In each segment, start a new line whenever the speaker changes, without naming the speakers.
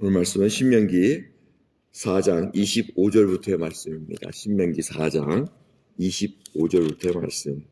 오늘 말씀은 신명기 4장 25절부터의 말씀입니다. 신명기 4장 25절부터의 말씀.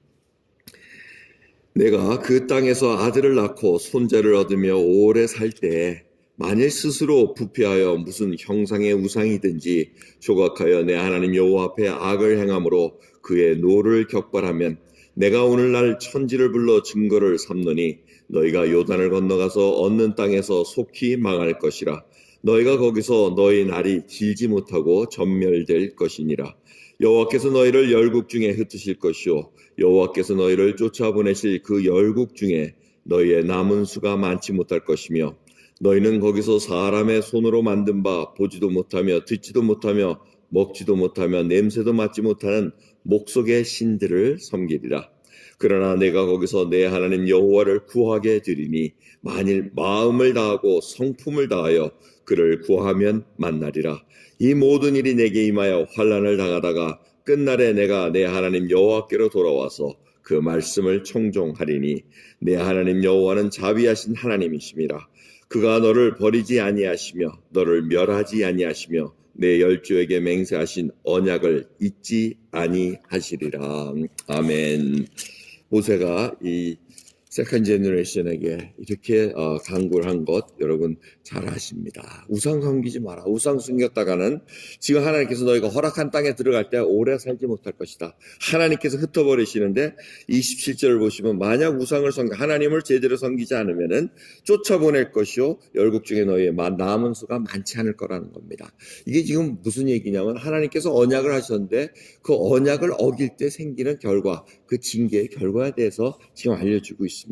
내가 그 땅에서 아들을 낳고 손자를 얻으며 오래 살 때 만일 스스로 부패하여 무슨 형상의 우상이든지 조각하여 내 하나님 여호와 앞에 악을 행함으로 그의 노를 격발하면 내가 오늘날 천지를 불러 증거를 삼노니 너희가 요단을 건너가서 얻는 땅에서 속히 망할 것이라. 너희가 거기서 너희 날이 길지 못하고 전멸될 것이니라. 여호와께서 너희를 열국 중에 흩으실 것이요 여호와께서 너희를 쫓아보내실 그 열국 중에 너희의 남은 수가 많지 못할 것이며 너희는 거기서 사람의 손으로 만든 바 보지도 못하며 듣지도 못하며 먹지도 못하며 냄새도 맡지 못하는 목석의 신들을 섬기리라. 그러나 내가 거기서 내 하나님 여호와를 구하게 되리니 만일 마음을 다하고 성품을 다하여 그를 구하면 만나리라. 이 모든 일이 내게 임하여 환난을 당하다가 끝날에 내가 내 하나님 여호와께로 돌아와서 그 말씀을 청종하리니 내 하나님 여호와는 자비하신 하나님이심이라. 그가 너를 버리지 아니하시며 너를 멸하지 아니하시며 내 열조에게 맹세하신 언약을 잊지 아니하시리라. 아멘. 모세가 이 세컨 제너레이션에게 이렇게 강구를 한 것 여러분 잘 아십니다. 우상 섬기지 마라. 우상 숨겼다가는 지금 하나님께서 너희가 허락한 땅에 들어갈 때 오래 살지 못할 것이다. 하나님께서 흩어버리시는데 27절을 보시면 만약 우상을 하나님을 제대로 섬기지 않으면은 쫓아보낼 것이요 열국 중에 너희의 남은 수가 많지 않을 거라는 겁니다. 이게 지금 무슨 얘기냐면 하나님께서 언약을 하셨는데 그 언약을 어길 때 생기는 결과, 그 징계의 결과에 대해서 지금 알려주고 있습니다.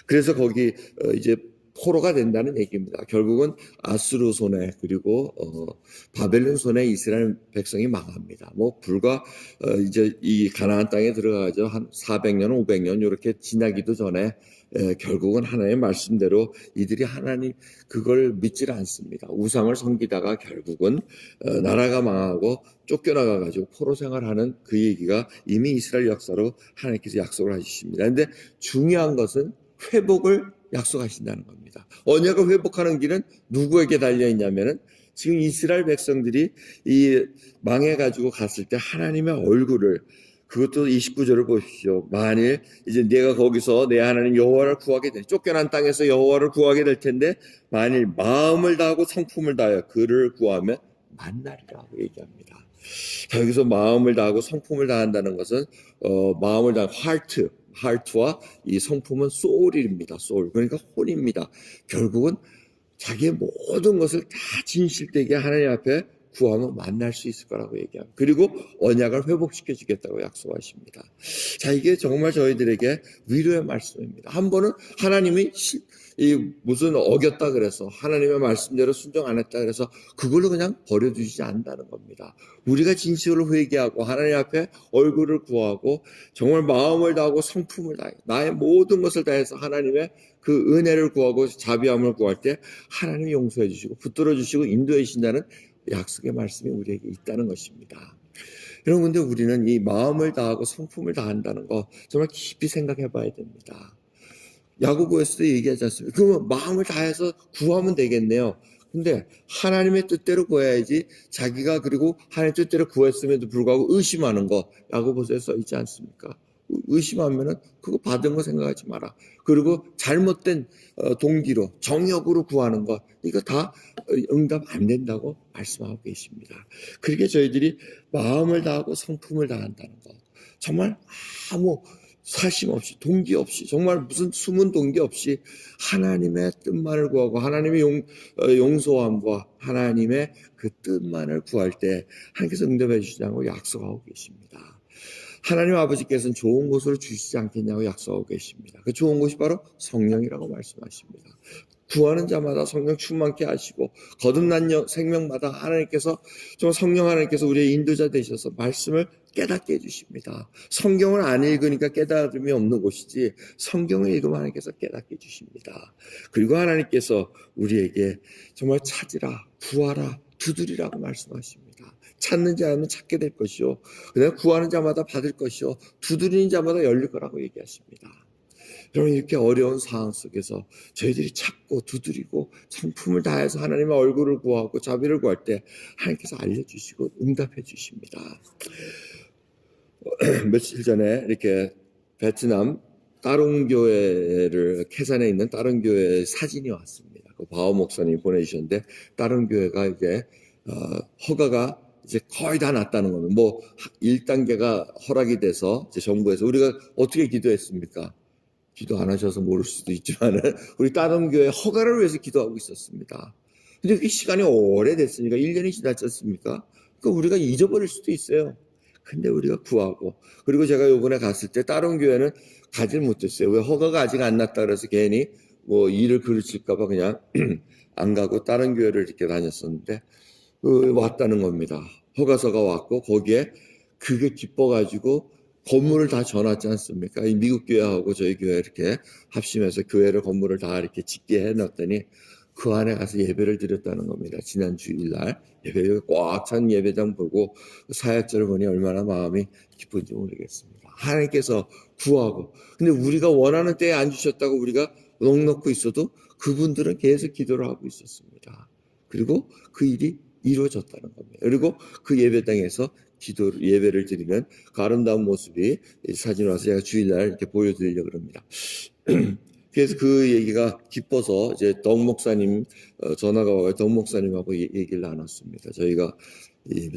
그래서 거기 이제 포로가 된다는 얘기입니다. 결국은 아수르 손에 그리고 바벨론 손에 이스라엘 백성이 망합니다. 뭐 불과 이제 이 가나안 땅에 들어가죠. 한 400년, 500년 이렇게 지나기도 전에 결국은 하나님의 말씀대로 이들이 하나님 그걸 믿질 않습니다. 우상을 섬기다가 결국은 나라가 망하고 쫓겨나가가지고 포로 생활하는 그 얘기가 이미 이스라엘 역사로 하나님께서 약속을 하십니다. 그런데 중요한 것은 회복을 약속하신다는 겁니다. 언약을 회복하는 길은 누구에게 달려있냐면은 지금 이스라엘 백성들이 이 망해가지고 갔을 때 하나님의 얼굴을 그것도 29절을 보십시오. 만일 이제 내가 거기서 내 하나님 여호와를 구하게 돼 쫓겨난 땅에서 여호와를 구하게 될 텐데 만일 마음을 다하고 성품을 다하여 그를 구하면 만나리라고 얘기합니다. 자, 여기서 마음을 다하고 성품을 다한다는 것은 마음을 다한 하트와 이 성품은 소울입니다. 소울. 그러니까 혼입니다. 결국은 자기의 모든 것을 다 진실되게 하나님 앞에 구하면 만날 수 있을 거라고 얘기합니다. 그리고 언약을 회복시켜 주겠다고 약속하십니다. 자, 이게 정말 저희들에게 위로의 말씀입니다. 한 번은 하나님이 무슨 어겼다 그래서 하나님의 말씀대로 순종 안 했다 그래서 그걸로 그냥 버려두지 않는다는 겁니다. 우리가 진실을 회개하고 하나님 앞에 얼굴을 구하고 정말 마음을 다하고 성품을 다해 나의 모든 것을 다해서 하나님의 그 은혜를 구하고 자비함을 구할 때 하나님이 용서해 주시고 붙들어 주시고 인도해 주신다는 약속의 말씀이 우리에게 있다는 것입니다. 여러분, 근데 우리는 이 마음을 다하고 성품을 다한다는 거 정말 깊이 생각해 봐야 됩니다. 야고보에서도 얘기하지 않습니까? 그러면 마음을 다해서 구하면 되겠네요. 근데 하나님의 뜻대로 구해야지 자기가 그리고 하나님의 뜻대로 구했음에도 불구하고 의심하는 거 야고보서에 써 있지 않습니까? 의심하면은 그거 받은 거 생각하지 마라. 그리고 잘못된 동기로 정욕으로 구하는 거 이거 다 응답 안 된다고 말씀하고 계십니다. 그렇게 저희들이 마음을 다하고 성품을 다한다는 거 정말 아무 사심 없이 동기 없이 정말 무슨 숨은 동기 없이 하나님의 뜻만을 구하고 하나님의 용서함과 하나님의 그 뜻만을 구할 때 하나님께서 응답해 주시자고 약속하고 계십니다. 하나님 아버지께서는 좋은 곳으로 주시지 않겠냐고 약속하고 계십니다. 그 좋은 곳이 바로 성령이라고 말씀하십니다. 구하는 자마다 성령 충만케 하시고 거듭난 생명마다 하나님께서 좀 성령 하나님께서 우리의 인도자 되셔서 말씀을 깨닫게 해주십니다. 성경을 안 읽으니까 깨달음이 없는 곳이지 성경을 읽으면 하나님께서 깨닫게 해주십니다. 그리고 하나님께서 우리에게 정말 찾으라, 구하라, 두드리라고 말씀하십니다. 찾는 자는 찾게 될 것이요, 그다음에 구하는 자마다 받을 것이요, 두드리는 자마다 열릴 거라고 얘기하십니다. 여러분, 이렇게 어려운 상황 속에서 저희들이 찾고 두드리고 성품을 다해서 하나님의 얼굴을 구하고 자비를 구할 때 하나님께서 알려주시고 응답해 주십니다. 며칠 전에 이렇게 베트남 다른 교회를, 캐산에 있는 다른 교회 사진이 왔습니다. 그 바오 목사님이 보내주셨는데, 다른 교회가 이제 허가가 이제 거의 다 났다는 겁니다. 뭐 1단계가 허락이 돼서 이제 정부에서, 우리가 어떻게 기도했습니까? 기도 안 하셔서 모를 수도 있지만 우리 다른 교회 허가를 위해서 기도하고 있었습니다. 근데 그 시간이 오래됐으니까 1년이 지났지 않습니까? 그러니까 우리가 잊어버릴 수도 있어요. 근데 우리가 구하고, 그리고 제가 요번에 갔을 때 다른 교회는 가질 못했어요. 왜? 허가가 아직 안 났다 그래서 괜히 뭐 일을 그르칠까봐 그냥 안 가고 다른 교회를 이렇게 다녔었는데, 왔다는 겁니다. 허가서가 왔고, 거기에 그게 기뻐가지고 건물을 다 전놨지 않습니까? 이 미국 교회하고 저희 교회 이렇게 합심해서 교회를, 건물을 다 이렇게 짓게 해놨더니 그 안에 가서 예배를 드렸다는 겁니다. 지난 주일날 예배, 꽉 찬 예배당 보고 사역자를 보니 얼마나 마음이 기쁜지 모르겠습니다. 하나님께서 구하고, 근데 우리가 원하는 때에 안 주셨다고 우리가 넋놓고 있어도 그분들은 계속 기도를 하고 있었습니다. 그리고 그 일이 이루어졌다는 겁니다. 그리고 그 예배당에서 예배를 드리는 그 아름다운 모습이 사진 와서 제가 주일날 이렇게 보여드리려고 합니다. 그래서 그 얘기가 기뻐서 이제 덕 목사님 전화가 와서 덕 목사님하고 얘기를 나눴습니다. 저희가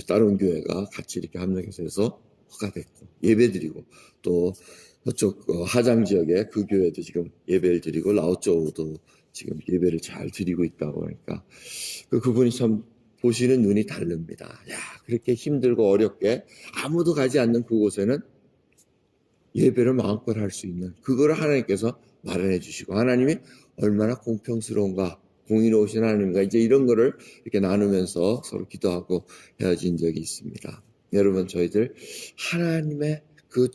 다른 교회가 같이 이렇게 합력해서 해서 허가됐고 예배드리고, 또 저쪽 하장 지역에 그 교회도 지금 예배를 드리고 라오쩌우도 지금 예배를 잘 드리고 있다고 하니까 그분이 참 보시는 눈이 다릅니다. 야, 그렇게 힘들고 어렵게 아무도 가지 않는 그곳에는 예배를 마음껏 할 수 있는 그거를 하나님께서 마련해 주시고, 하나님이 얼마나 공평스러운가, 공의로우신 하나님과 이제 이런 거를 이렇게 나누면서 서로 기도하고 헤어진 적이 있습니다. 여러분, 저희들 하나님의 그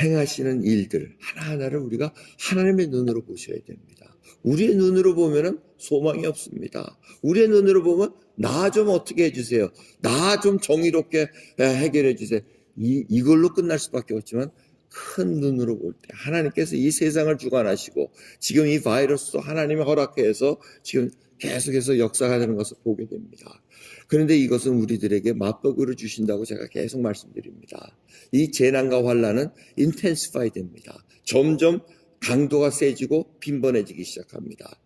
행하시는 일들 하나하나를 우리가 하나님의 눈으로 보셔야 됩니다. 우리의 눈으로 보면은 소망이 없습니다. 우리의 눈으로 보면 나 좀 어떻게 해주세요, 나 좀 정의롭게 해결해 주세요, 이걸로 끝날 수밖에 없지만, 큰 눈으로 볼 때 하나님께서 이 세상을 주관하시고 지금 이 바이러스도 하나님이 허락해서 지금 계속해서 역사가 되는 것을 보게 됩니다. 그런데 이것은 우리들에게 맞벌이를 주신다고 제가 계속 말씀드립니다. 이 재난과 환난은 인텐시파이 됩니다. 점점 강도가 세지고 빈번해지기 시작합니다.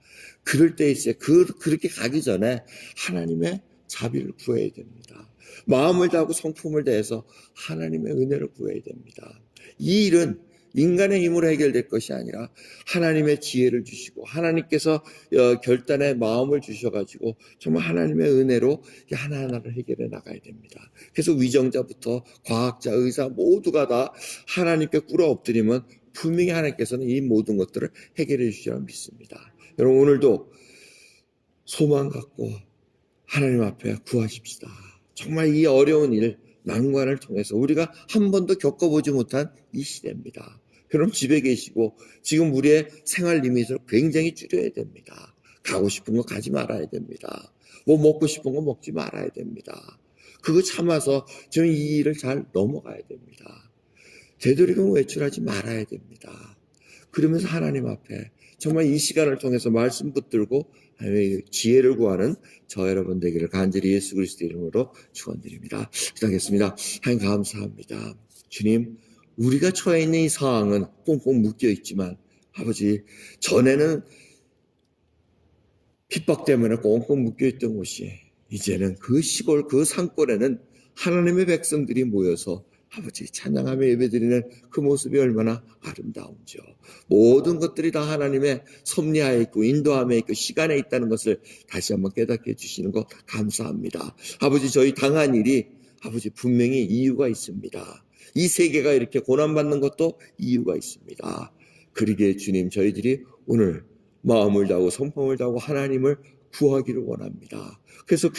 그럴 때 있어요. 그렇게 가기 전에 하나님의 자비를 구해야 됩니다. 마음을 다하고 성품을 다해서 하나님의 은혜를 구해야 됩니다. 이 일은 인간의 힘으로 해결될 것이 아니라 하나님의 지혜를 주시고 하나님께서 결단의 마음을 주셔가지고 정말 하나님의 은혜로 하나하나를 해결해 나가야 됩니다. 그래서 위정자부터 과학자, 의사 모두가 다 하나님께 꿇어 엎드리면 분명히 하나님께서는 이 모든 것들을 해결해 주시리라 믿습니다. 여러분, 오늘도 소망 갖고 하나님 앞에 구하십시다. 정말 이 어려운 일, 난관을 통해서 우리가 한 번도 겪어보지 못한 이 시대입니다. 그럼 집에 계시고 지금 우리의 생활 리밋을 굉장히 줄여야 됩니다. 가고 싶은 거 가지 말아야 됩니다. 뭐 먹고 싶은 거 먹지 말아야 됩니다. 그거 참아서 저는 이 일을 잘 넘어가야 됩니다. 되도록이면 외출하지 말아야 됩니다. 그러면서 하나님 앞에 정말 이 시간을 통해서 말씀 붙들고 지혜를 구하는 저 여러분 되기를 간절히 예수 그리스도 이름으로 축원드립니다. 기도하겠습니다. 하나님 감사합니다. 주님, 우리가 처해 있는 이 상황은 꽁꽁 묶여 있지만 아버지, 전에는 핍박 때문에 꽁꽁 묶여 있던 곳이 이제는 그 시골 그 산골에는 하나님의 백성들이 모여서 아버지 찬양하며 예배드리는 그 모습이 얼마나 아름다운지요. 모든 것들이 다 하나님의 섭리하에 있고 인도함에 있고 시간에 있다는 것을 다시 한번 깨닫게 해주시는 것 감사합니다. 아버지, 저희 당한 일이 아버지 분명히 이유가 있습니다. 이 세계가 이렇게 고난받는 것도 이유가 있습니다. 그러기에 주님, 저희들이 오늘 마음을 다하고 성품을 다하고 하나님을 구하기를 원합니다. 그래서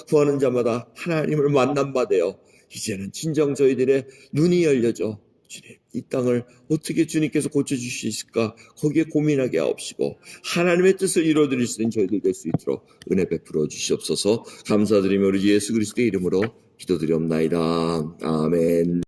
구하는 자마다 하나님을 만난 바 되어 이제는 진정 저희들의 눈이 열려져 주님, 이 땅을 어떻게 주님께서 고쳐주실 수 있을까 거기에 고민하게 하옵시고 하나님의 뜻을 이루어드릴 수 있는 저희들 될 수 있도록 은혜 베풀어 주시옵소서. 감사드리며 우리 예수 그리스도의 이름으로 기도드리옵나이다. 아멘.